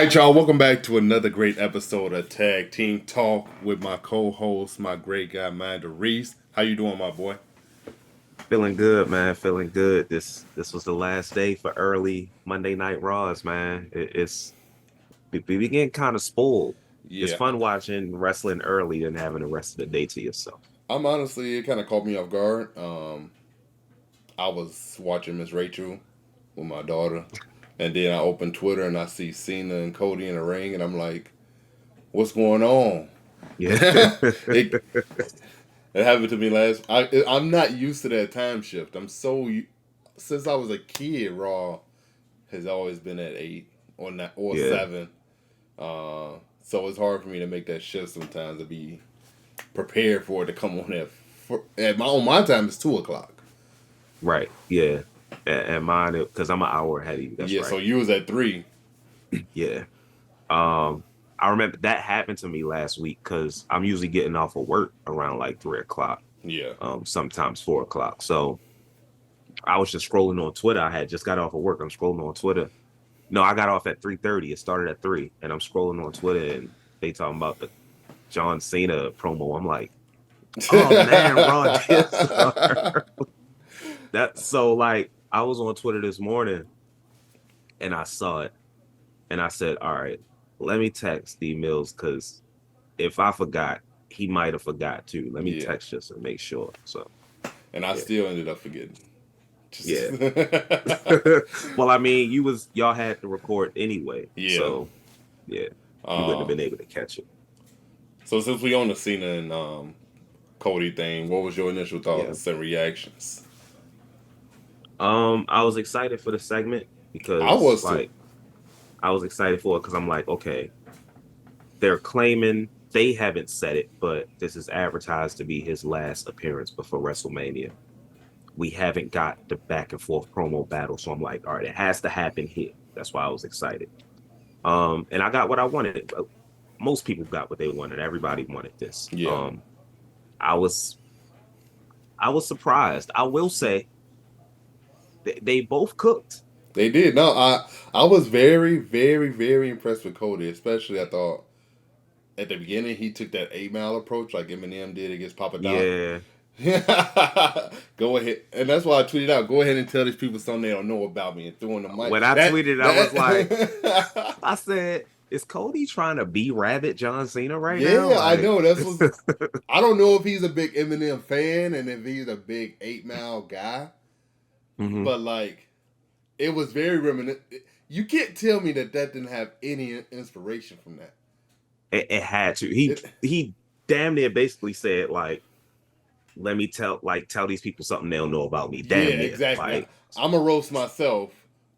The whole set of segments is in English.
right, y'all. Welcome back to another great episode of Tag Team Talk with my co-host, my great guy, Mind Reese. How you doing, my boy? Feeling good, man. Feeling good. This was the last day for early Monday Night Raws, man. It's we getting kind of spoiled. It's Yeah, fun watching wrestling early and having the rest of the day to yourself. I'm honestly, it kind of caught me off guard. I was watching Miss Rachel with my daughter, and then I opened Twitter and I see Cena and Cody in the ring, and I'm like, "What's going on?" Yeah. it it happened to me last. I'm not used to that time shift. Since I was a kid, Raw has always been at 8 or not, or Yeah. 7. So it's hard for me to make that shift sometimes to be prepared for it to come on at my time it's 2 o'clock. Right. Yeah. And mine, because I'm an hour ahead of you. That's Yeah, so right. you was at 3. Yeah. I remember that happened to me last week because I'm usually getting off of work around like 3 o'clock. Yeah, Sometimes 4 o'clock. So I was just scrolling on Twitter. I had just got off of work. I'm scrolling on Twitter. No, I got off at 3:30. It started at 3, and I'm scrolling on Twitter, and they talking about the John Cena promo. I'm like, oh man, Raw did start. That so like I was on Twitter this morning, and I saw it, and I said, all right, let me text Steve Mills because if I forgot, he might have forgot too. Let me yeah, text just to make sure. So and I yeah, still ended up forgetting. yeah. Just Well, I mean, y'all had to record anyway, yeah. so yeah, you wouldn't have Uh, been able to catch it. so since we on the Cena and Cody thing, what was your initial Yeah. thoughts and reactions? I was excited for the segment I because was too. like I was excited for it because I'm like, okay, they're claiming they haven't said it, but this is advertised to be his last appearance before WrestleMania. We haven't got the back and forth promo battle, so I'm like, all right, it has to happen here. That's why I was excited. And I got what I wanted. Most people got what they wanted. Everybody wanted this. Yeah, I was I was surprised. I will say they both cooked. they did. No, I was very, very, very impressed with Cody. Especially, I thought at the beginning he took that 8 mile approach like Eminem did against Papa Doc. Yeah. Go ahead, and that's why I tweeted out. Go ahead and tell these people something they don't know about me, and throwing the mic. When I That tweeted, I was like, that. I said, is Cody trying to be Rabbit John Cena right now? Yeah, I Like, know. That's what. I don't know if he's a big Eminem fan and if he's a big 8 mile guy, mhm. but like it was very reminiscent. You can't tell me that didn't have any inspiration from that. It had to. It, He damn near basically said like, let me tell these people something they don't know about me. yeah, Damn near. exactly. Like, I'm a roast myself.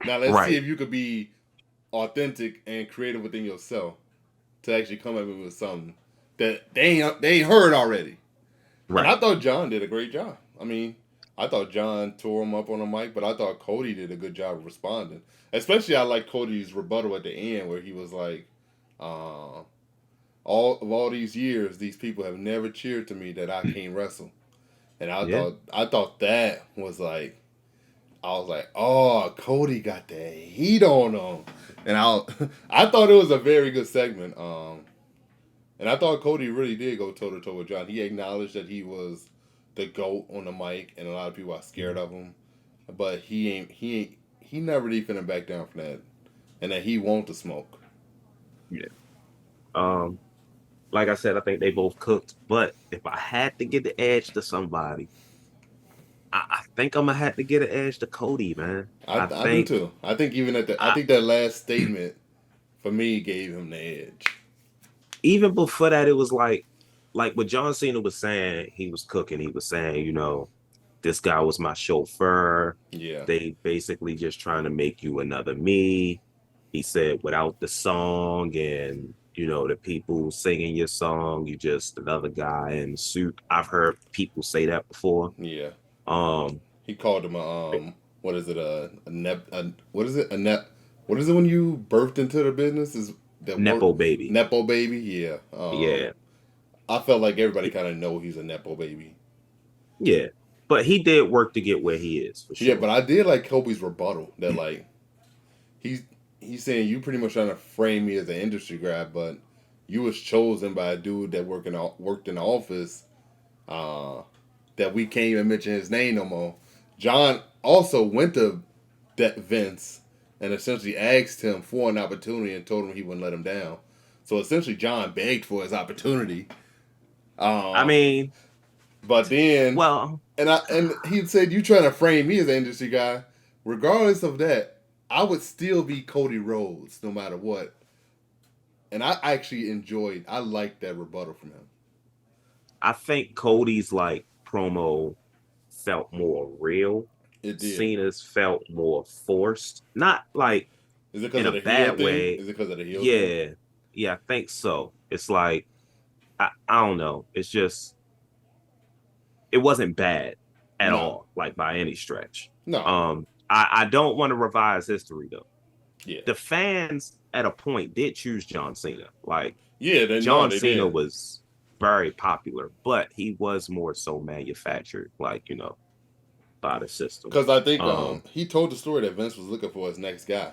Now let's see right. if you could be authentic and creative within yourself to actually come at me with something that they ain't heard already. And I Right. thought John did a great job. I mean, I thought John tore him up on the mic, but I thought Cody did a good job of responding. Especially, I like Cody's rebuttal at the end where he was like, uh, all these years, these people have never cheered to me that I can't wrestle." And Yeah. I thought that was like, I was like, "Oh, Cody got the heat on him," and I thought it was a very good segment. And I thought Cody really did go toe to toe with John. He acknowledged that he was the GOAT on the mic, and a lot of people are scared of him. But he never really finna back down from that, and that he want to smoke. Yeah. Um, like I said, I think they both cooked. But if I had to get the edge to somebody, I think I'm gonna have to get an edge to Cody, man. I I do think too. I think even I I think that last statement for me gave him the edge. even before that, it was like what John Cena was saying, he was cooking. He was saying, this guy was my chauffeur. Yeah, They basically just trying to make you another me. He said, without the song and the people singing your song, you just another guy in a suit. I've heard people say that before. yeah. Um, He called him what is it what is it a net what is it when you birthed into the business is that work Nepo baby. nepo baby, yeah. Yeah, I felt like everybody kind of know he's a nepo baby. yeah. But he did work to get where he is for Yeah, sure. but I did like Kobe's rebuttal that like he's he's saying you pretty much trying to frame me as an industry guy, but you was chosen by a dude that worked in the office. That we can't even mention his name no more. John also went to Vince and essentially asked him for an opportunity and told him he wouldn't let him down. So essentially, John begged for his opportunity. I mean, But then, well, and he said, "You trying to frame me as an industry guy? Regardless of that, I would still be Cody Rhodes no matter what." And I actually I liked that rebuttal from him. I think Cody's like promo felt more real. It did. Cena's felt more forced. Not like Is it because in of a the heel bad thing? way. Is it because of the heel thing? Yeah. Yeah, I think so. It's like I don't know. It's just it wasn't bad at No. all, like by any stretch. No. I don't want to revise history though. Yeah. The fans at a point did choose John Cena. Like Yeah, John they Cena did. was very popular, but he was more so manufactured, like, by the system. Because I think he told the story that Vince was looking for his next guy,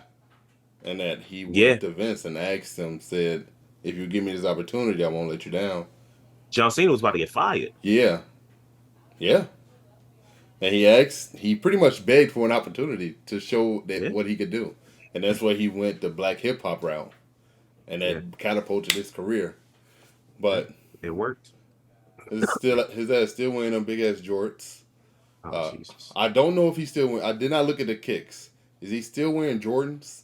and that he Yeah. went to Vince and asked him, said, "If you give me this opportunity, I won't let you down." John Cena was about to get fired. Yeah, yeah. And he pretty much begged for an opportunity to show that what he could do, and that's why he went the black hip hop route, and that catapulted his career. But it worked. His ass still wearing them big ass jorts. Oh, Jesus. I don't know if he's still wearing. I did not look at the kicks. Is he still wearing Jordans?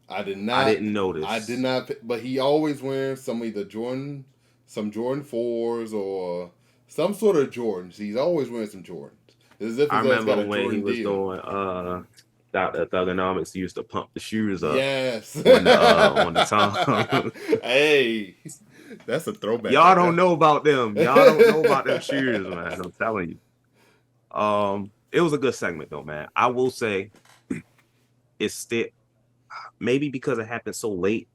I did not. I didn't notice. I did not. But he always wearing some Jordan 4s or some sort of Jordans. He's always wearing some Jordans. As if I remember got a when Jordan he was deal. doing Dr. Thugonomics used to pump the shoes up. Yes. On the tongue. Hey, that's a throwback. Y'all don't know about them. Y'all don't know about them shoes, man. I'm telling you. It was a good segment though, man. I will say it's still maybe because it happened so late,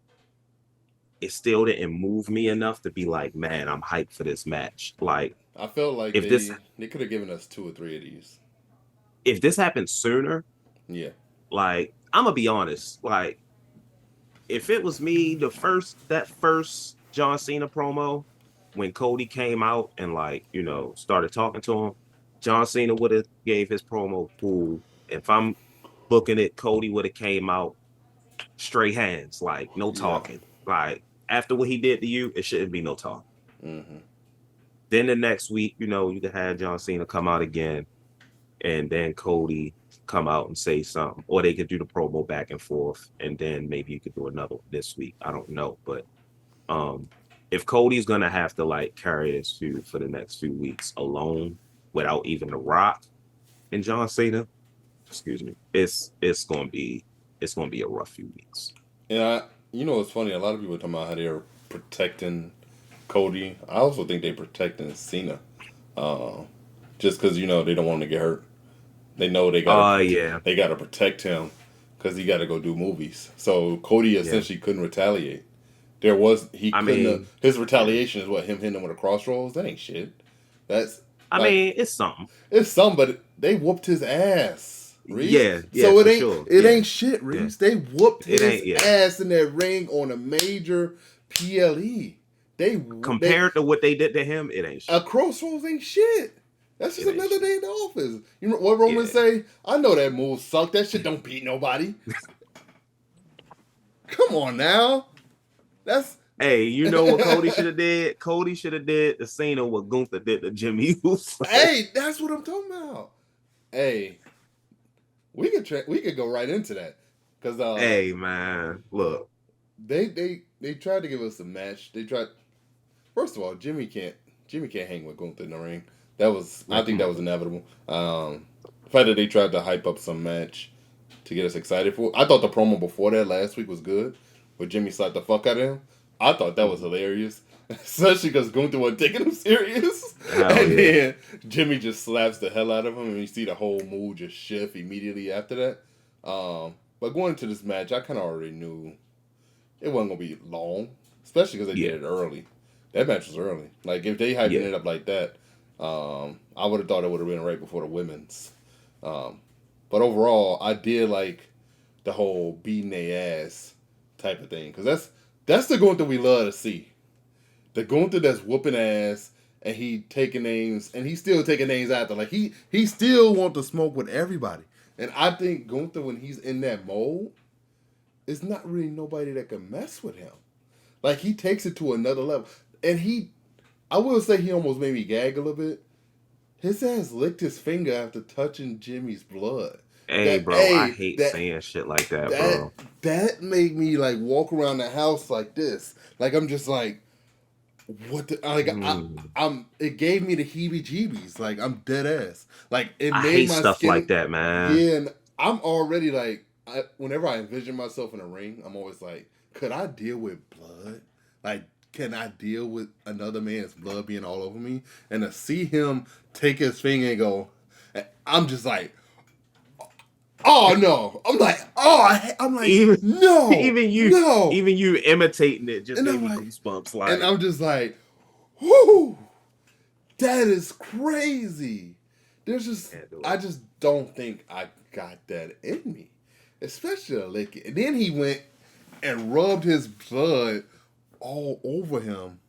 it still didn't move me enough to be like, man, I'm hyped for this match. Like I felt like if they could have given us 2 or 3 of these. If this happened sooner, yeah. Like, I'm gonna be honest, like if it was me, that first John Cena promo when Cody came out and started talking to him, John Cena would have gave his promo cool. If I'm booking it, Cody would have came out straight hands, like no talking. Yeah. Like after what he did to you, it shouldn't be no talk. Mm-hmm. Then the next week, you could have John Cena come out again, and then Cody come out and say something, or they could do the promo back and forth, and then maybe you could do another this week. I don't know, but if Cody's gonna have to carry this feud for the next few weeks alone without even The Rock and John Cena, excuse me, it's gonna be a rough few weeks. Yeah, it's funny. A lot of people are talking about how they're protecting Cody. I also think they're protecting Cena, just because they don't want him to get hurt. They know they got they got to protect him because he got to go do movies. So Cody essentially couldn't retaliate. His retaliation is what, him hitting him with a crossroads. That ain't shit. It's something. It's something, but they whooped his ass. Reese. Yeah. So it ain't shit, Reese. Yeah. They whooped his ass in that ring on a major PLE. Compared to what they did to him, it ain't shit. A crossroads ain't shit. That's just another day in the office. You know what Roman say? I know that move sucked. That shit don't beat nobody. Come on now. Hey, you know what Cody should have did? Cody should have did the Cena what Gunther did to Jimmy Uso. Hey, that's what I'm talking about. Hey, we could go right into that because hey man, look, they tried to give us a match. They tried. First of all, Jimmy can't hang with Gunther in the ring. I think that was inevitable. The fact that they tried to hype up some match to get us excited for. I thought the promo before that last week was good, where Jimmy slapped the fuck out of him. I thought that was hilarious, especially because Gunther wasn't taking him serious. Then Jimmy just slaps the hell out of him, and you see the whole mood just shift immediately after that. But going into this match, I kind of already knew it wasn't gonna be long, especially because they did it early. That match was early. Like if they hyped it up like that, I would have thought it would have been right before the women's. But overall, I did like the whole beating their ass type of thing. Because that's the Gunther we love to see. The Gunther that's whooping ass and he taking names and he's still taking names after. Like he still want to smoke with everybody. And I think Gunther when he's in that mode, it's not really nobody that can mess with him. Like he takes it to another level. And I will say he almost made me gag a little bit. His ass licked his finger after touching Jimmy's blood. Hey, bro, I hate saying shit like that, bro. That made me like walk around the house like this. Like I'm just like, what the like I'm it gave me the heebie-jeebies. Like I'm dead ass. Like it I made hate my stuff skin, like that, man. Yeah, and I'm already like whenever I envision myself in a ring, I'm always like, could I deal with blood? Like, can I deal with another man's blood being all over me? And to see him take his finger and go, I'm just like, oh no! I'm like, no, even you imitating it just gave me like, goosebumps. Like, and I'm just like, whoo, that is crazy. I just don't think I got that in me, especially a lick it. And then he went and rubbed his blood all over him,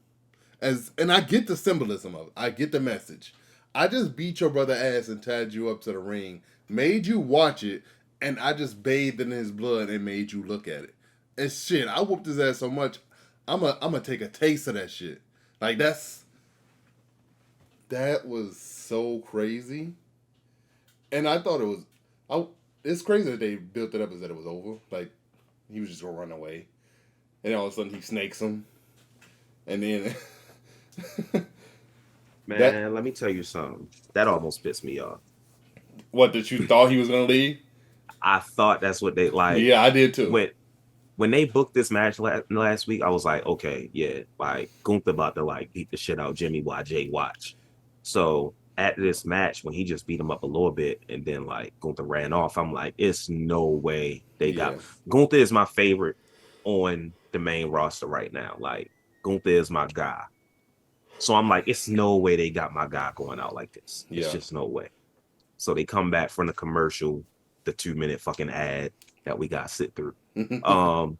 and I get the symbolism of it. I get the message. I just beat your brother ass and tied you up to the ring, made you watch it, and I just bathed in his blood and made you look at it. And shit, I whooped his ass so much, I'm gonna take a taste of that shit. Like that was so crazy. And I thought it's crazy that they built it up as that it was over. Like he was just gonna run away. And all of a sudden he snakes him. And then man, let me tell you something. That almost pissed me off. What, that you thought he was gonna leave? I thought that's what they like. Yeah, I did too. When they booked this match last week, I was like, okay, yeah, like Gunther about to like beat the shit out of Jimmy while Jay watch. So at this match, when he just beat him up a little bit and then like Gunther ran off, I'm like, it's no way they got Gunther is my favorite on the main roster right now. Like Gunther is my guy. So I'm like, it's no way they got my guy going out like this. It's just no way. So they come back from the commercial, the 2-minute fucking ad that we got to sit through. And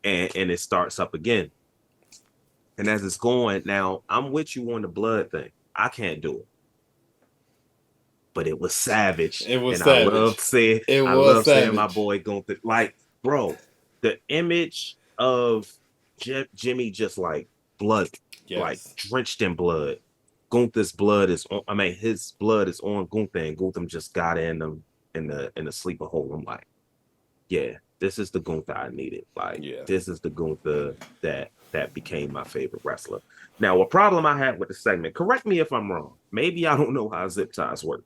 it starts up again. And as it's going, now I'm with you on the blood thing. I can't do it. But it was savage. It was savage. I love saying my boy Gunther. Like, bro, the image of Jimmy just like blood, like drenched in blood. Gunther's blood is on, his blood is on Gunther, and Gunther just got in him in the sleeper hole. I'm like, yeah, this is the Gunther I needed. Like, this is the Gunther that became my favorite wrestler. Now, a problem I had with the segment, correct me if I'm wrong. Maybe I don't know how zip ties work.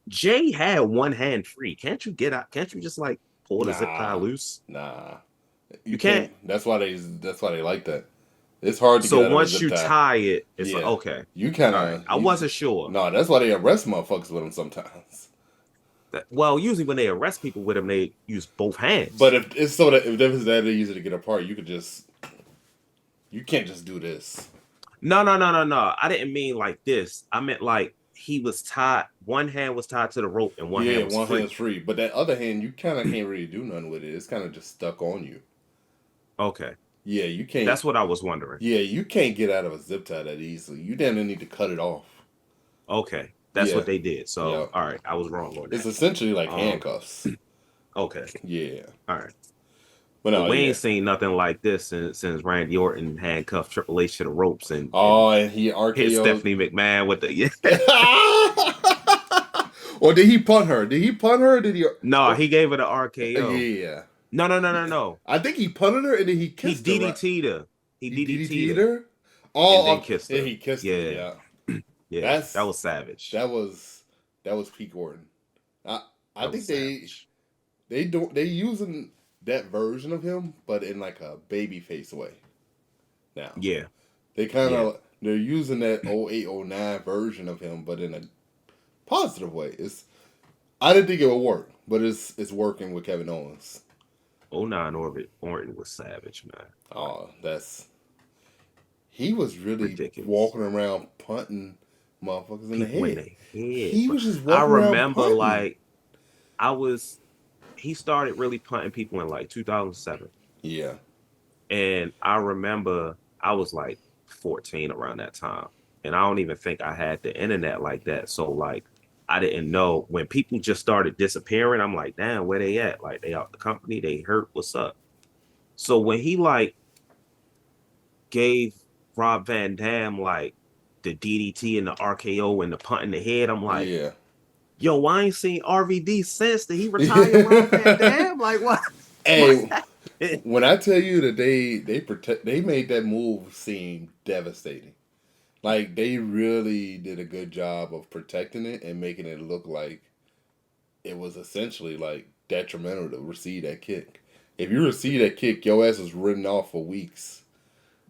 Jay had one hand free. Can't you get out? Can't you just like pull the zip tie loose? Nah. You can't. That's why they like that. It's hard to get out of a zip tie. So once you tie it, it's like, okay. You kind of... I wasn't sure. No, that's why they arrest motherfuckers with them sometimes. Well, usually when they arrest people with them, they use both hands. But if it's that easy to get apart, you can't just do this. No. I didn't mean like this. I meant like he was tied. One hand was tied to the rope and one hand was free. Hand's free. But that other hand, you kind of can't really do nothing with it. It's kind of just stuck on you. Okay. Yeah, you can't. That's what I was wondering. Yeah, you can't get out of a zip tie that easily. You damn near need to cut it off. Okay. That's what they did. So, all right, I was wrong on that. It's essentially like handcuffs. Okay. Yeah. All right. But no, we ain't seen nothing like this since Randy Orton handcuffed Triple H to the ropes and he RKO'd hit Stephanie McMahon with the Or did he punt her? Did he punt her? Or did he? No, he gave her the RKO. Yeah. No. I think he punted her and then he kissed her. He DDT'd her. He DDT'd her. And then kissed her. And he kissed her. Yeah. Yeah, that was savage. That was peak Orton. I think they using that version of him, but in like a babyface way. Now, they they're using that 0809 version of him, but in a positive way. I didn't think it would work, but it's working with Kevin Owens. 09 Orton was savage, man. Oh, he was really ridiculous. Walking around punting motherfuckers in the head. He was just walking around punting. Like I was he started really punting people in like 2007. Yeah. And I remember I was like 14 around that time. And I don't even think I had the internet like that. So like I didn't know when people just started disappearing. I'm like, damn, where they at? Like they out the company, they hurt. What's up? So when he like gave Rob Van Dam like the DDT and the RKO and the punt in the head, I'm like, Yeah. yo, I ain't seen RVD since. Did he retire Rob Van Dam? Like what? What's Hey, happening? when I tell you that they made that move seem devastating. Like they really did a good job of protecting it and making it look like it was essentially like detrimental to receive that kick. If you receive that kick, your ass is written off for weeks.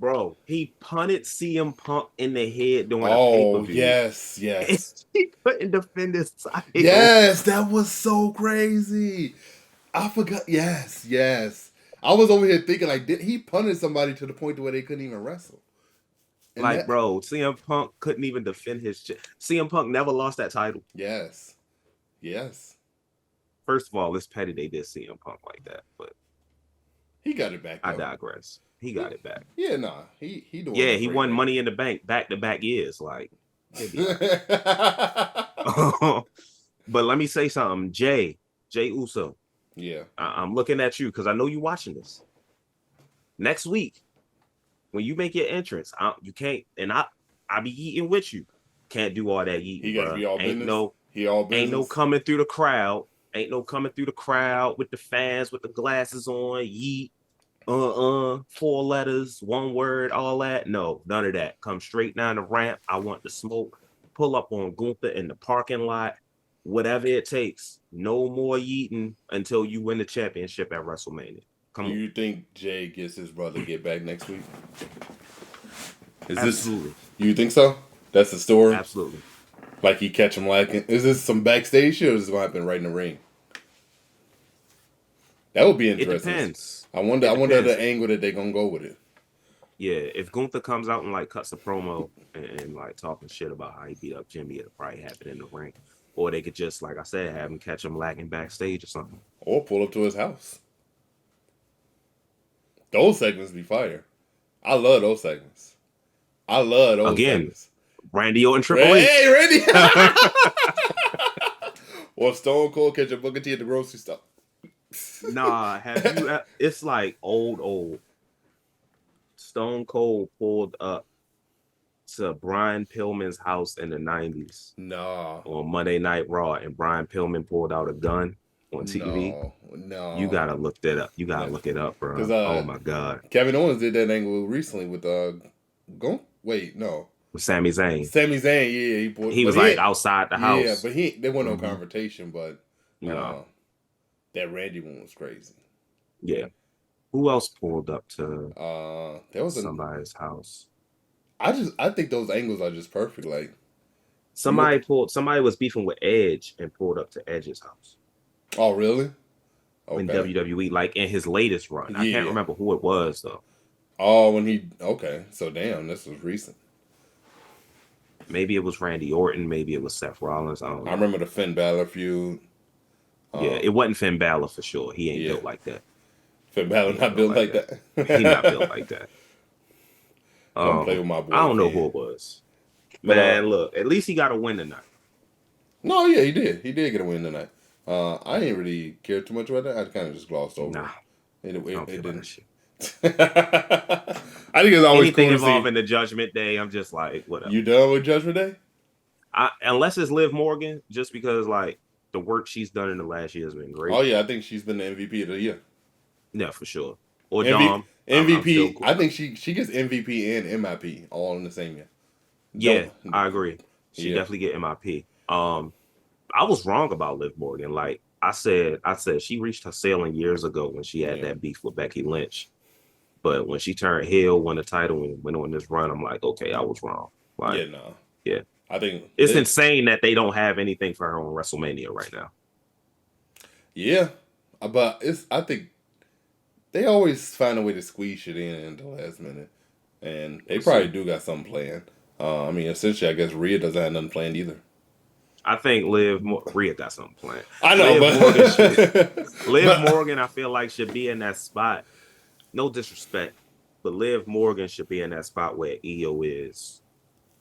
Bro, he punted CM Punk in the head during a Oh pay-per-view. yes, And yes, he couldn't defend his title. yes. That was so crazy. I forgot. Yes, yes. I was over here thinking like, did he punish somebody to the point where they couldn't even wrestle? And Like, that, bro, CM Punk couldn't even defend CM Punk never lost that title. yes, yes. First of all, it's petty they did CM Punk like that, but He got it back I though. digress. He got it back. Yeah, nah. He doing Yeah, a he great won right Money in the Bank back-to-back years. Like, he'll be all now. right. But let me say something. Jay Uso, Yeah. I'm looking at you because I know you watching this. Next week, when you make your entrance, you can't, and I be eating with you. Can't do all that He eating, got to bro. be all Ain't business. no, He all ain't no business. coming through the crowd. Ain't no coming through the crowd with the fans with the glasses on. Yeet, four letters, one word, all that. No, none of that. Come straight down the ramp. I want the smoke. Pull up on Gunther in the parking lot. Whatever it takes. No more yeeting until you win the championship at WrestleMania. Do Come on. you think Jay gets his brother get back next week? Is this? Absolutely. You think so? That's the story. Absolutely. Like he catch him lacking. Is this some backstage shit or is this gonna happen right in the ring? That would be It interesting. depends. I wonder. It I wonder depends. the angle that they gonna go with it. Yeah, if Gunther comes out and like cuts a promo and like talking shit about how he beat up Jimmy, it'll probably happen in the ring. Or they could just, like I said, have him catch him lacking backstage or something. Or pull up to his house. Those segments be fire. I love those segments. I love those Again, segments. Randy Orton, Triple H. Hey, ready? Or Stone Cold catch a Booker T at the grocery store. Nah, have you? It's like old. Stone Cold pulled up to Brian Pillman's house in the 90s No, on Monday Night Raw, and Brian Pillman pulled out a gun on TV. You no. gotta look that up. You gotta No. look it up, Because bro. Oh my god. Kevin Owens did that angle recently with wait, no. With Sami Zayn. Sami Zayn, yeah, he pulled, He but was like outside the yeah, house. but there wasn't no Mm-hmm. confrontation. But No. that Randy one was crazy. Yeah. Who else pulled up to There was somebody's house? I think those angles are just perfect. Like Somebody was beefing with Edge and pulled up to Edge's house oh really? in Okay. WWE, like in his latest run. I can't Yeah. remember who it was though. Oh, okay. So damn, this was recent. Maybe it was Randy Orton, maybe it was Seth Rollins. I don't know. I remember the Finn Balor feud. Yeah, it wasn't Finn Balor for sure. He ain't Yeah. built like that. Finn Balor not built like that. He not built like that. Come play with my boy. I don't know Finn. who it was. But, Man, look, at least he got a win tonight. No, yeah, he did. He did get a win tonight. I didn't really care too much about that. I kind of just glossed over. Nah, it. It didn't. Shit. I think it's always Anything cool to involving see. the Judgment Day, I'm just like, whatever. You done with Judgment Day? Unless it's Liv Morgan, just because like the work she's done in the last year has been great. Oh yeah, I think she's been the MVP of the year. Yeah, for sure. Or Dom. MVP. I think she gets MVP and MIP all in the same year. Yeah, I agree. She Yeah. definitely get MIP. I was wrong about Liv Morgan. Like I said she reached her ceiling years ago when she had that beef with Becky Lynch. But when she turned heel, won the title, and went on this run, I'm like, okay, I was wrong. Like, Yeah, no. Yeah. I think it's insane that they don't have anything for her on WrestleMania right now. Yeah, but I think they always find a way to squeeze shit in the last minute, and they probably do got something planned. I mean, essentially, I guess Rhea doesn't have nothing planned either. I think Rhea got something planned. I know, Liv but Morgan, I feel like should be in that spot. No disrespect, but Liv Morgan should be in that spot where Io is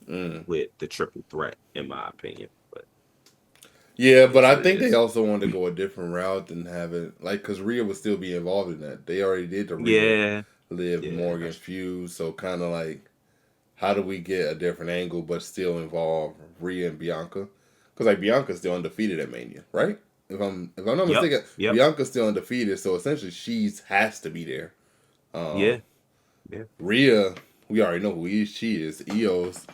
with the triple threat, in my opinion. But yeah, but it's I what it think they is. also wanted to go a different route than have it because Rhea would still be involved in that. They already did the Rhea Yeah, Liv yeah, Morgan feud, so kind of like, how do we get a different angle but still involve Rhea and Bianca? Because like Bianca's still undefeated at Mania, right? If I'm not yep, mistaken, yep, Bianca's still undefeated, so essentially she's has to be there. yeah, Um, yeah. Rhea, we already know she is. Io's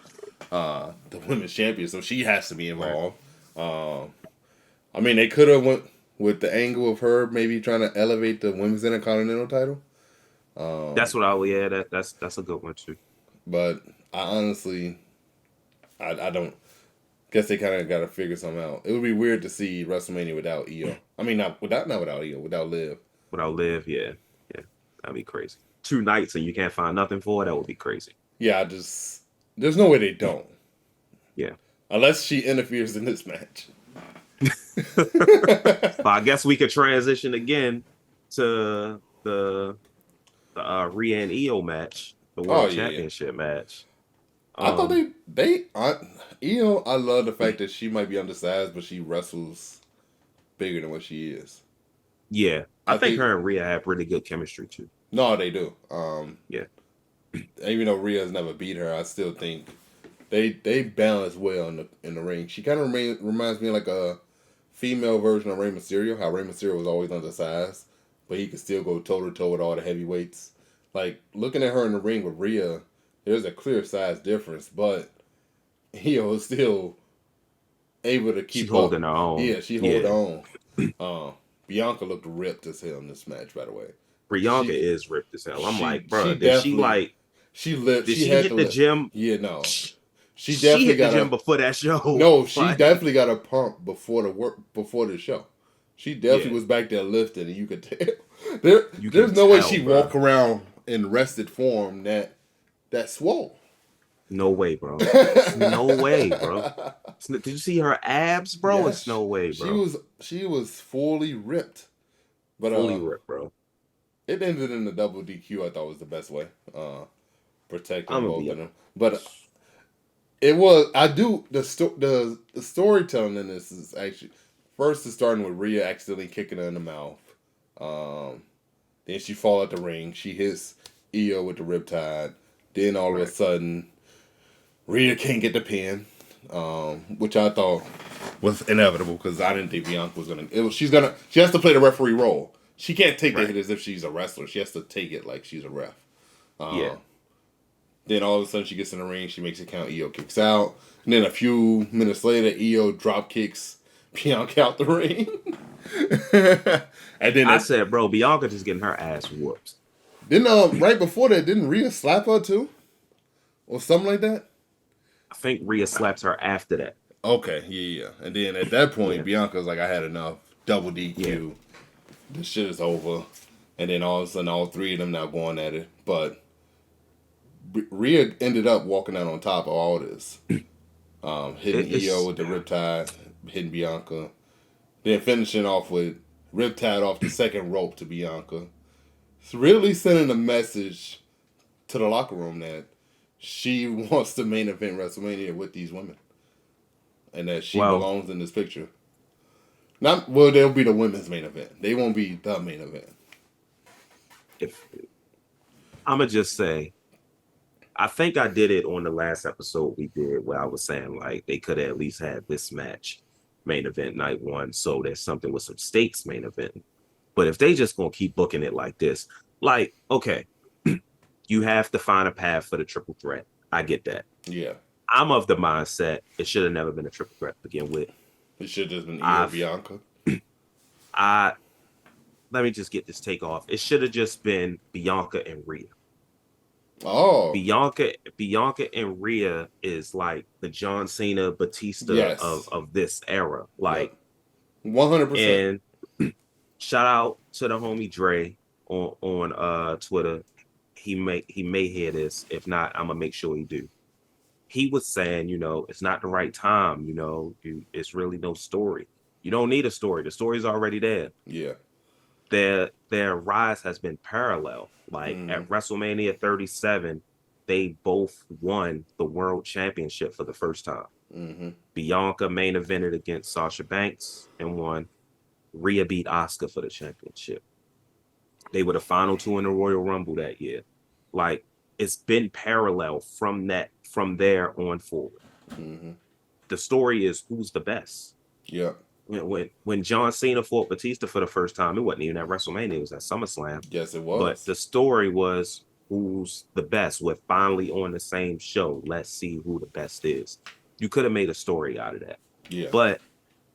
the women's champion, so she has to be Right. involved. Um, I mean, they could have went with the angle of her maybe trying to elevate the women's intercontinental title. That's what I would. Yeah, that's a good one too. But I honestly, I don't guess they kind of got to figure something out. It would be weird to see WrestleMania without Io. I mean, not without Io, without Liv. Without Liv, yeah, yeah, that'd be crazy. 2 nights and you can't find nothing for it. That would be crazy. Yeah, I just there's no way they don't Yeah. unless she interferes in this match. But I guess we could transition again to the Rhea and Io match, the Oh World yeah, Championship match. I thought Io. I love the fact that she might be undersized, but she wrestles bigger than what she is. Yeah, I I think think her and Rhea have really good chemistry too. no, they do. Yeah, Even though Rhea's never beat her, I still think they balance well in the ring. She kind of reminds me of like a female version of Rey Mysterio. How Rey Mysterio was always undersized, but he could still go toe to toe with all the heavyweights. Like looking at her in the ring with Rhea, there's a clear size difference, but Io is still able to she keep up. holding her own. Yeah, she hold Yeah, on. Bianca looked ripped as hell in this match, by the way. Bianca She is ripped as hell. I'm like, she bro, did she definitely like? Did she she had hit to the lift. gym? Yeah, no. She She definitely hit the got gym a before that show. no, she Like, definitely got a pump before the show. She definitely yeah, was back there lifting and you could tell. you can There's no way tell, she bro. walk around in rested form that swole. No way, bro. It's no way, bro. Did you see her abs, bro? It's Yes, no way, bro. she was fully ripped. But Fully ripped, bro. it ended in the double DQ. I thought was the best way, I'm protecting gonna both be of them. But it was I do the storytelling in this is actually first is starting with Rhea accidentally kicking her in the mouth. Then she fall out the ring. She hits Io with the riptide. Then all of a right. sudden, Rhea can't get the pin, which I thought was inevitable because I didn't think Bianca was gonna. She has to play the referee role. She can't take the Right. hit as if she's a wrestler. She has to take it like she's a ref. Yeah. Then all of a sudden she gets in the ring. She makes it count. Io kicks out. And then a few minutes later, Io drop kicks Bianca out the ring. And then I said, bro, Bianca just getting her ass whooped. right before that, didn't Rhea slap her too, or something like that? I think Rhea slaps her after that. Okay, yeah. And then at that point, Yeah. Bianca's like, I had enough. Double Yeah. DQ. This shit is over. And then all of a sudden, all three of them now going at it. But Rhea ended up walking out on top of all this. Hitting Io with the riptide, hitting Bianca. Then finishing off with riptide off the second rope to Bianca. It's really sending a message to the locker room that she wants to main event WrestleMania with these women. And that she Well, belongs in this picture. They'll be the women's main event. They won't be the main event. if I'm gonna just say, I think I did it on the last episode we did where I was saying like they could have at least had this match main event night one, so there's something with some stakes main event. But if they just gonna keep booking it like this, like okay, you have to find a path for the triple threat. I get that. Yeah. I'm of the mindset it should have never been a triple threat to begin with. It should have just been Io Bianca. I let me just get this take off. It should have just been Bianca and Rhea. Oh. Bianca and Rhea is like the John Cena Batista Yes. of this era. Like 100%. and shout out to the homie Dre on Twitter. He may hear this. If not, I'm gonna make sure he do. he was saying, it's not the right time. It's really no story. You don't need a story. The story's already there. Yeah. Their rise has been parallel. Like Mm-hmm. at WrestleMania 37, they both won the world championship for the first time. Mm-hmm. Bianca main evented against Sasha Banks and won. Rhea beat Asuka for the championship. They were the final two in the Royal Rumble that year. Like, it's been parallel from there on forward. Mm-hmm. The story is who's the best. Yeah. When John Cena fought Batista for the first time, it wasn't even at WrestleMania, it was at SummerSlam. Yes, it was. But the story was who's the best. We're finally on the same show. Let's see who the best is. You could have made a story out of that. Yeah. But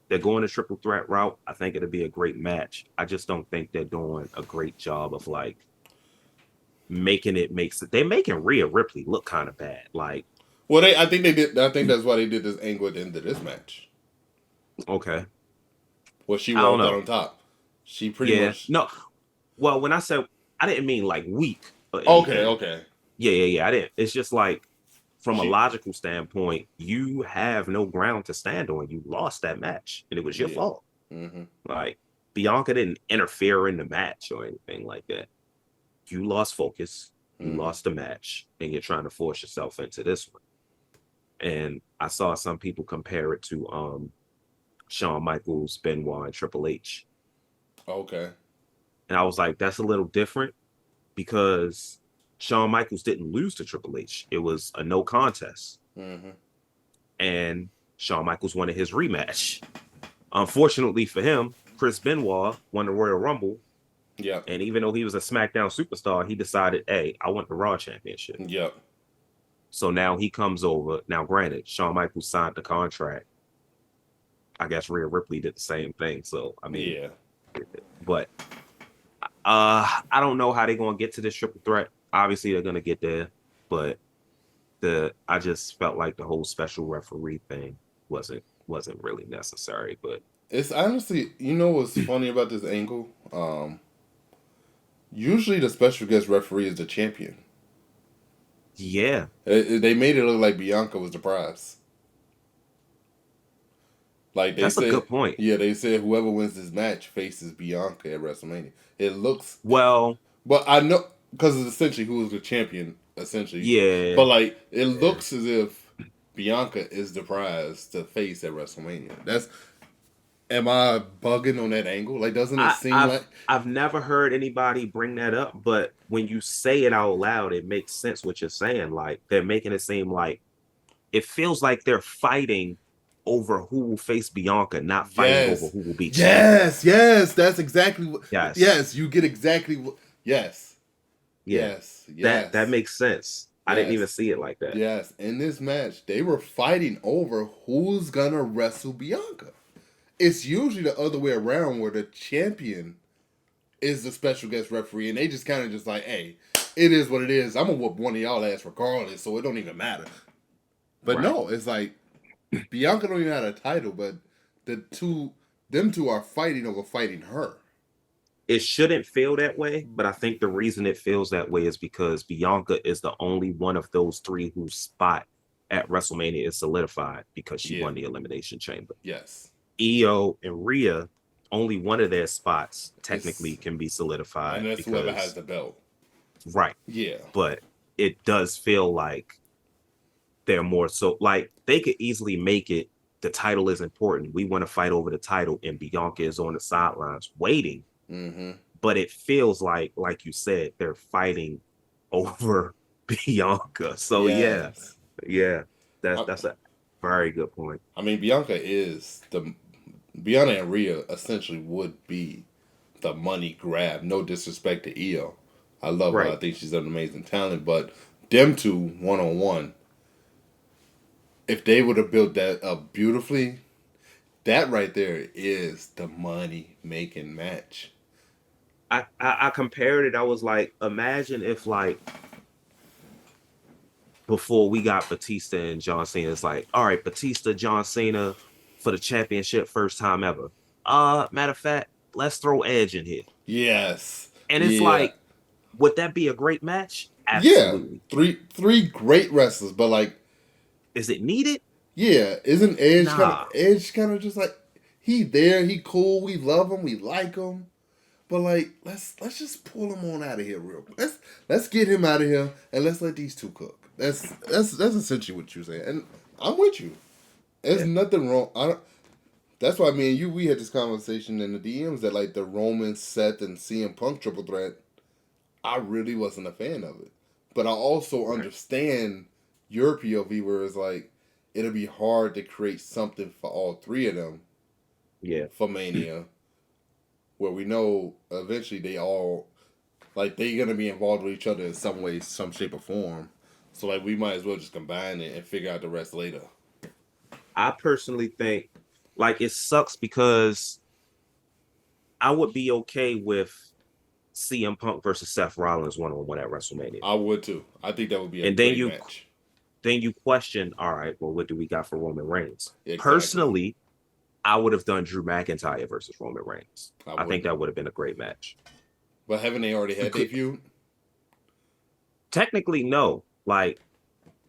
they're going the triple threat route. I think it'll be a great match. I just don't think they're doing a great job of like making it make sense. They're making Rhea Ripley look kind of bad. Like, well, I think they did. I think that's why they did this angle at the end of this match. Okay. Well, she walked out on top. She pretty much. No. Well, when I said, I didn't mean like weak. Okay. Yeah. I didn't. It's just like, from a logical standpoint, you have no ground to stand on. You lost that match, and it was your fault. Mm-hmm. Like, Bianca didn't interfere in the match or anything like that. You lost focus. You lost the match, and you're trying to force yourself into this one. And I saw some people compare it to Shawn Michaels, Benoit, and Triple H. Okay. And I was like, that's a little different because Shawn Michaels didn't lose to Triple H. It was a no contest. Mm-hmm. And Shawn Michaels wanted his rematch. Unfortunately for him, Chris Benoit won the Royal Rumble. Yeah. And even though he was a SmackDown superstar, he decided, hey, I want the Raw Championship. Yep. So now he comes over. Now, granted, Shawn Michaels signed the contract. I guess Rhea Ripley did the same thing. So, I mean, yeah. But I don't know how they're going to get to this triple threat. Obviously, they're going to get there. But I just felt like the whole special referee thing wasn't really necessary. But it's honestly, what's funny about this angle? Usually the special guest referee is the champion. Yeah. They made it look like Bianca was the prize. Like That's a good point. Yeah, they said whoever wins this match faces Bianca at WrestleMania. It looks well, but I know because it's essentially who is the champion. Essentially, yeah. But like it looks as if Bianca is the prize to face at WrestleMania. Am I bugging on that angle? Like, doesn't it seem like I've never heard anybody bring that up, but when you say it out loud, it makes sense what you're saying. Like, they're making it seem like it feels like they're fighting over who will face Bianca, not fighting over who will be champion. Yes, that's exactly what. Yes, you get exactly what. Yes. That makes sense. I didn't even see it like that. Yes, in this match, they were fighting over who's gonna wrestle Bianca. It's usually the other way around where the champion is the special guest referee, and they just kind of just like, hey, it is what it is. I'm gonna whoop one of y'all ass regardless, so it don't even matter. But no, it's like Bianca don't even have a title, but them two are fighting over fighting her. It shouldn't feel that way, but I think the reason it feels that way is because Bianca is the only one of those three whose spot at WrestleMania is solidified because she won the Elimination Chamber. Yes. Io and Rhea, only one of their spots technically can be solidified. And that's whoever has the belt. Right. Yeah. But it does feel like they're more so, like, they could easily make it, the title is important. We want to fight over the title, and Bianca is on the sidelines waiting. Mm-hmm. But it feels like you said, they're fighting over Bianca. So that's a very good point. I mean, Bianca and Rhea essentially would be the money grab. No disrespect to Io. I love her. I think she's an amazing talent. But them two, one-on-one, if they would have built that up beautifully, that right there is the money-making match. I compared it. I was like, imagine if, like, before we got Batista and John Cena, it's like, all right, Batista, John Cena for the championship, first time ever. Matter of fact, let's throw Edge in here. Yes. And it's like, would that be a great match? Absolutely. Yeah. Three great wrestlers, but like, Is it needed? Yeah, isn't Nah. Edge kind of just like he there, he cool, we love him, we like him, but like let's just pull him on out of here real quick. Let's get him out of here and let's let these two cook. That's essentially what you're saying, and I'm with you. There's Yeah. nothing wrong. I don't. That's why me and you we had this conversation in the DMs that like the Roman, Seth, and CM Punk triple threat. I really wasn't a fan of it, but I also Right. understand your POV where it's like it'll be hard to create something for all three of them Yeah. for Mania, where we know eventually they all like they're gonna be involved with each other in some way, some shape or form. So like we might as well just combine it and figure out the rest later. I personally think like it sucks because I would be okay with CM Punk versus Seth Rollins one-on-one at WrestleMania. I would too. I think that would be a And then great you match. then you question, all right, well, what do we got for Roman Reigns? Exactly. Personally, I would have done Drew McIntyre versus Roman Reigns. I I think wouldn't. that would have been a great match. But haven't they already had their feud? Technically, no. Like,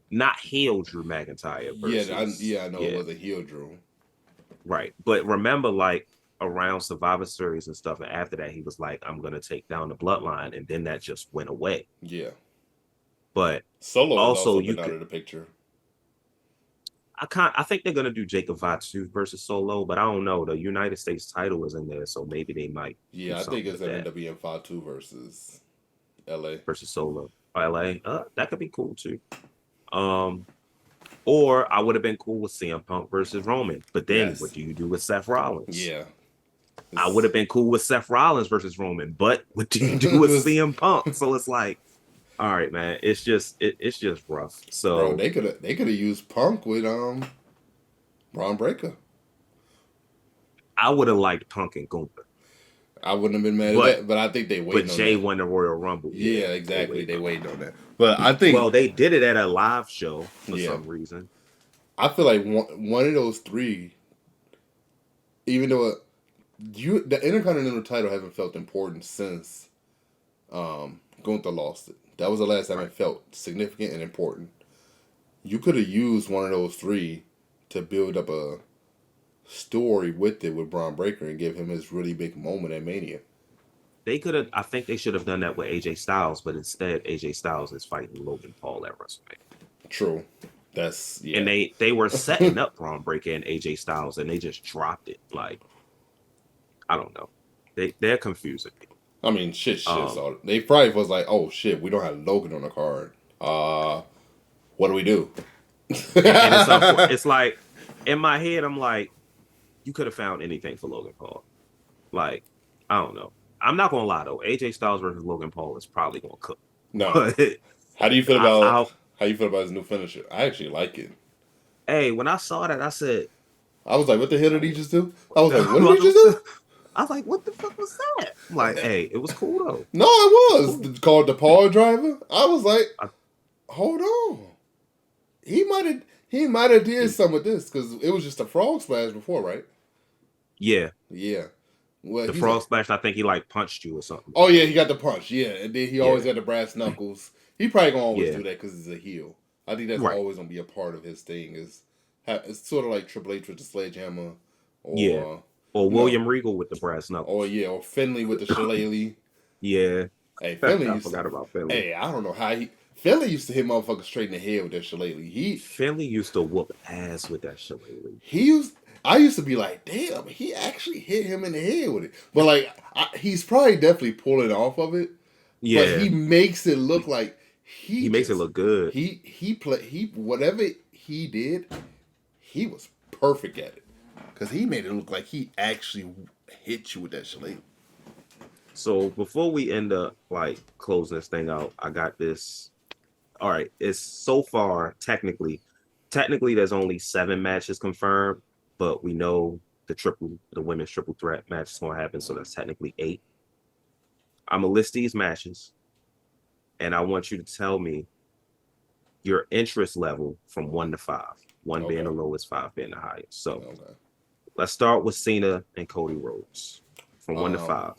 not heel Drew McIntyre versus Yeah, I know it yeah, was a heel Drew. right. But remember, like around Survivor Series and stuff, and after that, he was like, "I'm gonna take down the Bloodline," and then that just went away. Yeah. But Solo has also, also you been out could. of the picture. I think they're gonna do Jacob Fatu versus Solo, but I don't know. The United States title is in there, so maybe they might do Yeah, I think something it's with gonna end that up being Fatu versus LA. versus Solo. LA, that could be cool too. Um, or I would have been cool with CM Punk versus Roman. But then what Yes. do you do with Seth Rollins? Yeah. I would It's, have been cool with Seth Rollins versus Roman, but what do you do with CM Punk? So it's like, all right, man, it's just rough. bro, So they could have used Punk with Braun Breaker. I would have liked Punk and Gunther, I wouldn't have been mad at but that, but I think they but waiting on Jay that. won the Royal Rumble. Yeah, Yeah, they exactly. waiting They on that. waiting on that. But I think Well, they did it at a live show for yeah, some reason. I feel like one of those three, even though the Intercontinental title haven't felt important since Gunther lost it. That was the last time Right. it felt significant and important. You could have used one of those three to build up a story with it with Braun Breaker and give him his really big moment at Mania. They could have. I think they should have done that with AJ Styles, but instead AJ Styles is fighting Logan Paul at WrestleMania. True. That's And yeah. they were setting up Braun Breaker and AJ Styles, and they just dropped it. Like I don't know, they're confusing me. I mean, shit. Um, So they probably was like, oh shit, we don't have Logan on the card. What do we do? and it's unfortunate. It's like in my head, I'm like, you could have found anything for Logan Paul. Like I don't know. I'm not gonna lie though. AJ Styles versus Logan Paul is probably gonna cook. No. But How do you feel about I how you feel about his new finisher? I actually like it. hey, when I saw that, I said, I was like, what the hell did he just do? I what was the, like, what did he just do? I was like, what the fuck was that? I'm like, hey, it was cool though. No, it It was was cool. called the Paul Driver. I was like, I, hold on. He might have did some of this because it was just a frog splash before, right? yeah, Yeah. Well, the he's frog like, splash. I think he like punched you or something. oh yeah, he got the punch. Yeah, and then he always Yeah, had the brass knuckles. He probably gonna always yeah, do that because he's a heel. I think that's right. always gonna be a part of his thing. It's sort of like Triple H with the sledgehammer, Yeah, or or you know, William Regal with the brass or knuckles. yeah, or Finley with the shillelagh. Yeah, Hey, Finley I used to. forgot about Finley. Hey, I don't know how he. Finley used to hit motherfuckers straight in the head with that shillelagh. Finley used to whoop ass with that shit lately. He used. I used to be like, damn, he actually hit him in the head with it. But like, he's probably definitely pulling off of it. But Yeah, he makes it look like he makes it look good. he whatever he did, he was perfect at it. Cause he made it look like he actually hit you with that shillelagh. So before we end up like closing this thing out, I got this. All right, it's so far technically there's only 7 matches confirmed, but we know the women's triple threat match is gonna happen, so that's technically 8. I'm gonna list these matches, and I want you to tell me your interest level from 1 to 5. One being Okay. the lowest, 5 being the highest. So Okay. let's start with Cena and Cody Rhodes from 1 to 5.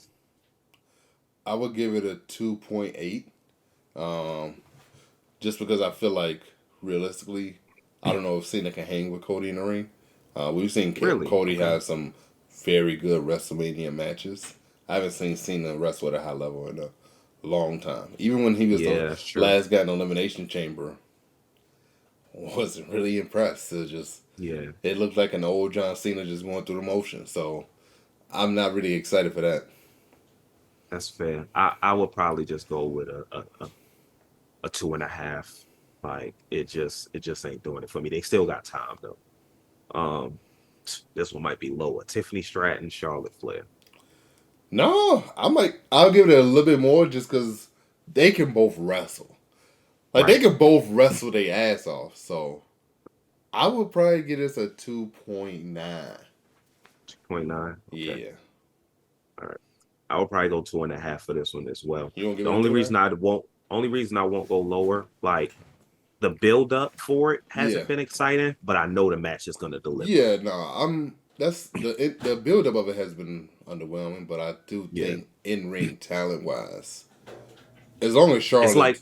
I would give it a 2.8. Um, just because I feel like realistically, I don't know if Cena can hang with Cody in the ring. We've seen Really? Cody Okay. have some very good WrestleMania matches. I haven't seen Cena wrestle at a high level in a long time. Even when he was the Yeah, that's true. last guy in the Elimination Chamber, wasn't really impressed. Yeah, It looked like an old John Cena just going through the motions. So I'm not really excited for that. that's fair. I would probably just go with a 2.5. Like it just ain't doing it for me. They still got time though. Um, this one might be lower. Tiffany Stratton, Charlotte Flair. No, I'll give it a little bit more just because they can both wrestle. Like they Right. can both wrestle their ass off. So I would probably give this a 2.9. 2.9. Okay. Yeah. All right. I would probably go 2.5 for this one as well. You won't give The it a only 2.9? reason I won't go lower, like the build up for it Yeah. hasn't been exciting, but I know the match is gonna deliver. Yeah, no, that's the build up of it has been underwhelming, but I do Yeah. think in ring talent wise, as long as It's Charlotte like,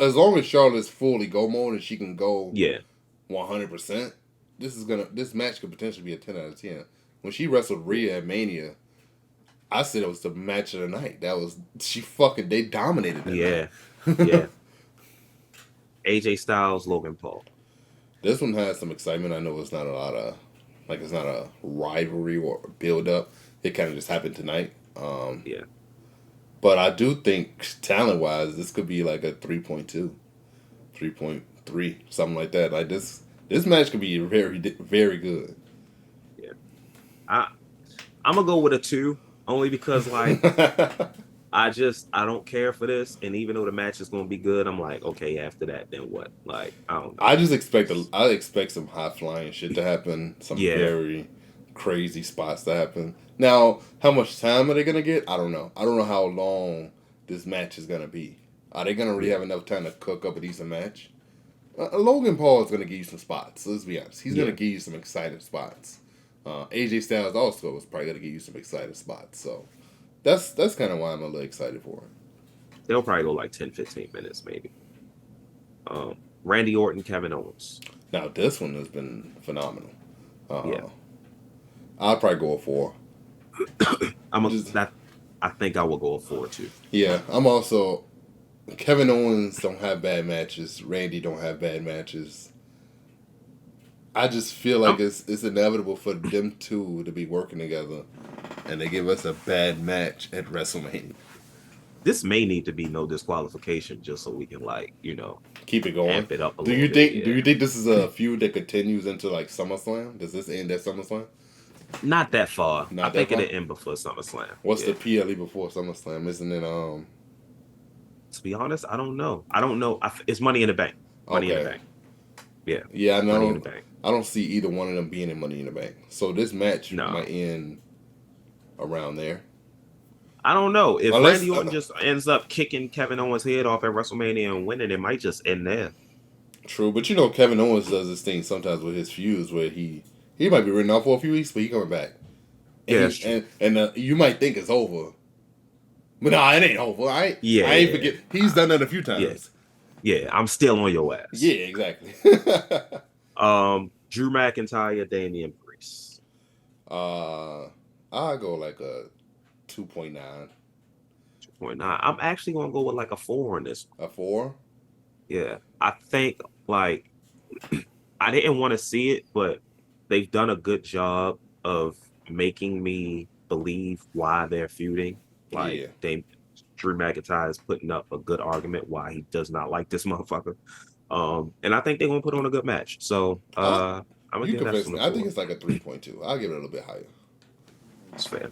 as long as Charlotte's fully go mode and she can go yeah, 100%, this match could potentially be a 10 out of 10. When she wrestled Rhea at Mania, I said it was the match of the night. They dominated that yeah, night. yeah. AJ Styles, Logan Paul. This one has some excitement. I know it's not a lot of it's not a rivalry or build up. It kind of just happened tonight. Yeah. But I do think talent wise, this could be like a 3.2, 3.3, something like that. Like this match could be very good. Yeah. I I'm gonna go with a 2, only because like I don't care for this. And even though the match is gonna be good, I'm like, okay, after that, then what? Like, I don't know. I expect some high flying shit to happen, some Yeah, very crazy spots to happen. Now, how much time are they gonna get? I don't know. I don't know how long this match is gonna be. Are they gonna really yeah, have enough time to cook up a decent match? Logan Paul is gonna give you some spots. Let's be honest. He's gonna yeah. give you some exciting spots. AJ Styles also is probably gonna give you some exciting spots. So that's kind of why I'm a little excited for it. They'll probably go like 10, 15 minutes, maybe. Randy Orton, Kevin Owens. Now this one has been phenomenal. Yeah. Uh, I'll probably go for I'm a just that I think I will go for 2. yeah. I'm also Kevin Owens don't have bad matches. Randy don't have bad matches. I just feel like I'm it's inevitable for them two to be working together, and they give us a bad match at WrestleMania. This may need to be no disqualification just so we can Keep it going. amp it up a little bit. Do Yeah. you think this is a feud that continues into like SummerSlam? Does this end at SummerSlam? Not that far. I Not that think it'll far. end before SummerSlam. What's Yeah. the PLE before SummerSlam? Isn't it To be honest, I don't know. I don't know. It's Money in the Bank. Money in the okay. Bank. Yeah. Yeah, I Money in the know. Bank. I don't see either one of them being in Money in the Bank. So this match No. might end around there. I don't know. If Unless Randy Orton just ends up kicking Kevin Owens' head off at WrestleMania and winning, it might just end there. true, but you know Kevin Owens does this thing sometimes with his feuds where he might be written off for a few weeks, but he coming back. And Yeah, that's true. you might think it's over. But nah, it ain't over. Yeah, I ain't yeah, forget. He's done that a few yeah, times. yeah. I'm still on your ass. Yeah, exactly. Drew McIntyre, Damian Priest. I'll go like a 2.9. 2.9. I'm actually gonna go with like a 4 on this. A 4? Yeah, I think like I didn't want to see it, but they've done a good job of making me believe why they're feuding. Like Yeah. Drew McIntyre is putting up a good argument why he does not like this motherfucker. And I think they're gonna put on a good match. So Uh, I'm gonna you give that convinced one a me. I think 4. it's like a 3.2. I'll give it a little bit higher. It's fair.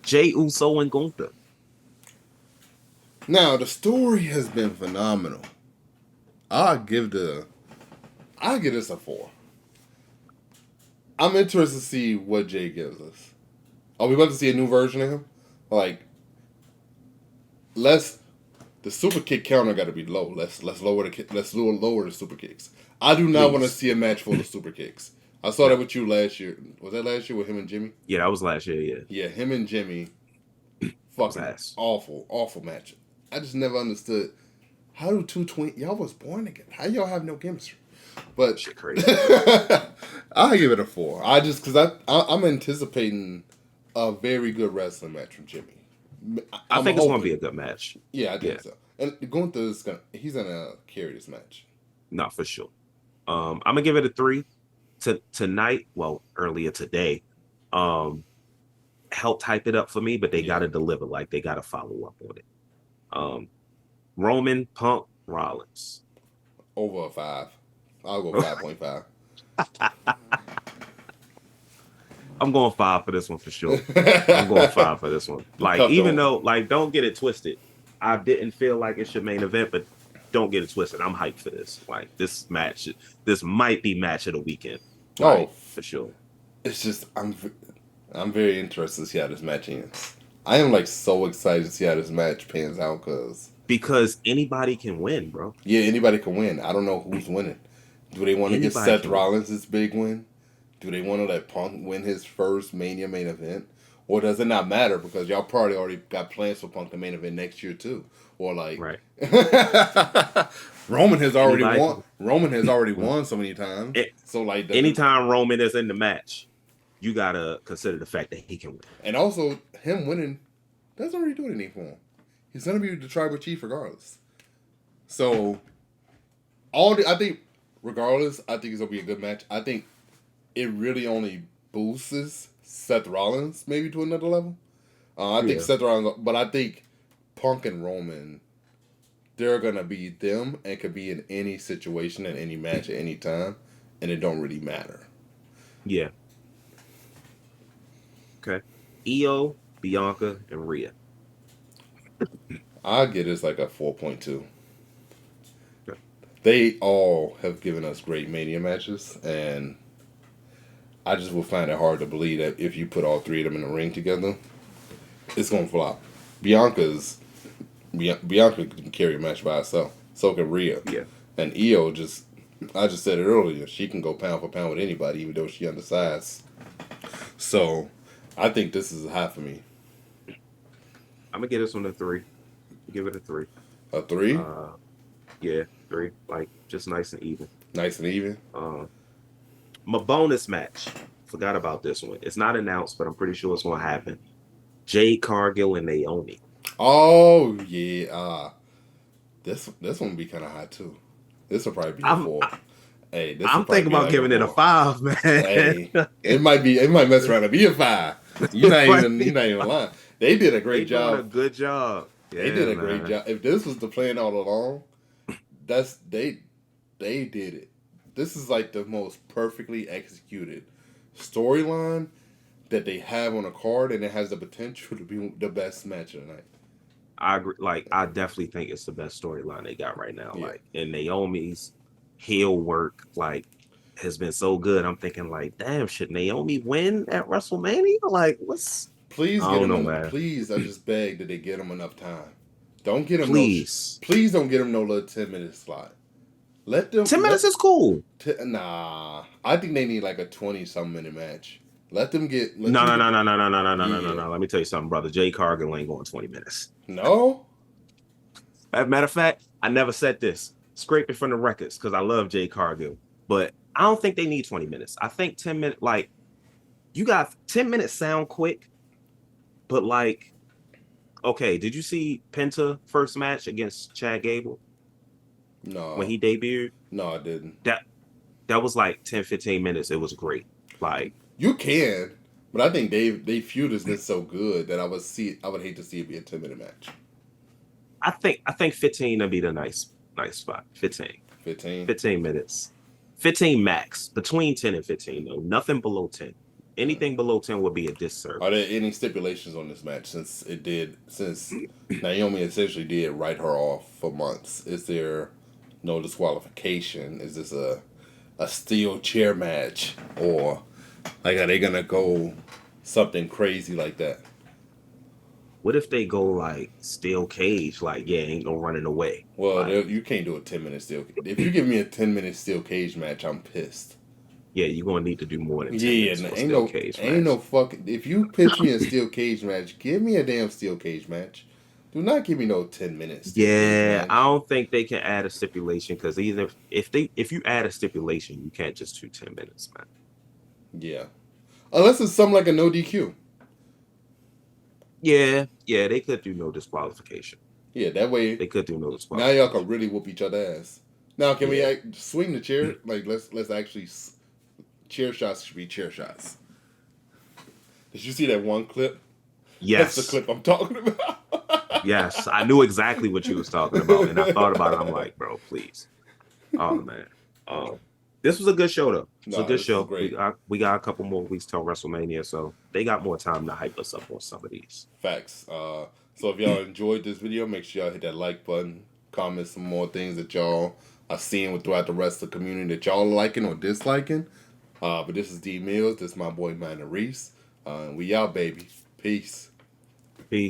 Jay Uso and Gunther. Now the story has been phenomenal. I'll give this a 4. I'm interested to see what Jay gives us. Are we about to see a new version of him? Like, let's the super kick counter got to be low. Let's lower the super kicks. I do not want to Please. see a match full of super kicks. I saw No. that with you last year. Was that last year with him and Jimmy? Yeah, that was last year. Yeah, Yeah, him and Jimmy. was Fucking ass. awful match. I just never understood how do 220 y'all was born together. How y'all have no chemistry? But Shit crazy. I'll give it a 4. Because I'm anticipating a very good wrestling match from Jimmy. I I'm think it's going to hoping. be a good match. Yeah, I think so. And going through this, he's gonna carry this match. No, for sure. I'm gonna give it a 3. Tonight, well, earlier today, helped hype it up for me, but they got to deliver. Like they got to follow up on it. Roman, Punk, Rollins. Over a 5. I'll go 5.5. I'm going 5 for this one for sure. I'm going 5 for this one. Like, even though, like, don't get it twisted. I didn't feel like it should main event, but don't get it twisted. I'm hyped for this. Like, this match, this might be match of the weekend. Like, for sure. It's just I'm very interested to see how this match ends. I am like so excited to see how this match pans out because anybody can win, bro. Yeah, anybody can win. I don't know who's winning. Do they want to get Seth Rollins this big win? Do they want to let Punk win his first Mania main event? Or does it not matter because y'all probably already got plans for Punk the main event next year too? Or like, right. Roman has already won. Roman has already won so many times. So like, anytime Roman is in the match, you gotta consider the fact that he can win. And also, him winning doesn't really do anything for him. He's gonna be the tribal chief regardless. So, I think, regardless, I think it's gonna be a good match. I think it really only boosts Seth Rollins maybe to another level. I think Seth Rollins, but I think Punk and Roman, they're gonna be them and could be in any situation, in any match, at any time, and it don't really matter. Yeah. Okay. Io, Bianca, and Rhea. I get it's like a 4.2. Okay. They all have given us great Mania matches, and I just would find it hard to believe that if you put all 3 of them in the ring together, it's gonna flop. Bianca can carry a match by herself. So can Rhea. Yeah. And Io I just said it earlier, she can go pound for pound with anybody, even though she's undersized. So, I think this is a high for me. I'm gonna give this one a 3. Give it a 3. A 3? Yeah, 3. Like just nice and even. Nice and even. My bonus match. Forgot about this one. It's not announced, but I'm pretty sure it's gonna happen. Jade Cargill and Naomi. Oh yeah. This one would be kind of high too. This will probably be a 4. Hey, I'm thinking about giving it a 5, man. Hey, it might mess around and be a 5. You're not even lying. They did a great job. Doing a good job. Yeah, they did a great job. If this was the plan all along, they did it. This is like the most perfectly executed storyline that they have on a card, and it has the potential to be the best match of the night. I agree. Like, I definitely think it's the best storyline they got right now. Yeah. Like, and Naomi's heel work, like, has been so good. I'm thinking, like, damn, should Naomi win at WrestleMania? Like, what's... Please get him. Please, I just beg that they get him enough time. Don't get him. Please don't get him no little 10-minute slot. Let them. 10 minutes is cool. Nah, I think they need like a 20-some minute match. Let them get. No. Let me tell you something, brother. Jade Cargill ain't going 20 minutes. No. As a matter of fact, I never said this. Scrape it from the records because I love Jade Cargill, but I don't think they need 20 minutes. I think 10 minutes. Like, you got 10 minutes sound quick. But like, okay, did you see Penta first match against Chad Gable? No. When he debuted? No, I didn't. That was like 10, 15 minutes. It was great. Like, you can, but I think they feud has been so good that I would hate to see it be a 10-minute match. I think 15 would be the nice spot. 15 minutes. 15 max. Between 10 and 15 though. Nothing below 10. Anything below 10 would be a disservice. Are there any stipulations on this match since Naomi essentially did write her off for months? Is there no disqualification? Is this a steel chair match? Or like, are they going to go something crazy like that? What if they go like steel cage? Like, yeah, ain't no running away. Well, like, you can't do a 10-minute steel cage. If you give me a 10-minute steel cage match, I'm pissed. Yeah, you're gonna need to do more than 10 minutes for steel cage match. Ain't no fucking. If you pitch me a steel cage match, give me a damn steel cage match. Do not give me no 10 minutes. Yeah, I don't think they can add a stipulation because either if you add a stipulation, you can't just do 10 minutes, man. Yeah, unless it's something like a no DQ. Yeah, they could do no disqualification. Yeah, that way they could do no now disqualification. y'all can really whoop each other's ass. Now can we swing the chair? Like let's actually chair shots should be chair shots. Did you see that one clip? Yes, that's the clip I'm talking about. Yes, I knew exactly what you was talking about, and I thought about it. I'm like, bro, please. Oh man, this was a good show though. It's a good show. We got a couple more weeks till WrestleMania, so they got more time to hype us up on some of these. Facts. So if y'all enjoyed this video, make sure y'all hit that like button, comment some more things that y'all are seeing throughout the rest of the community that y'all are liking or disliking. But this is D Mills. This is my boy Manny Reese. We out, baby. Peace.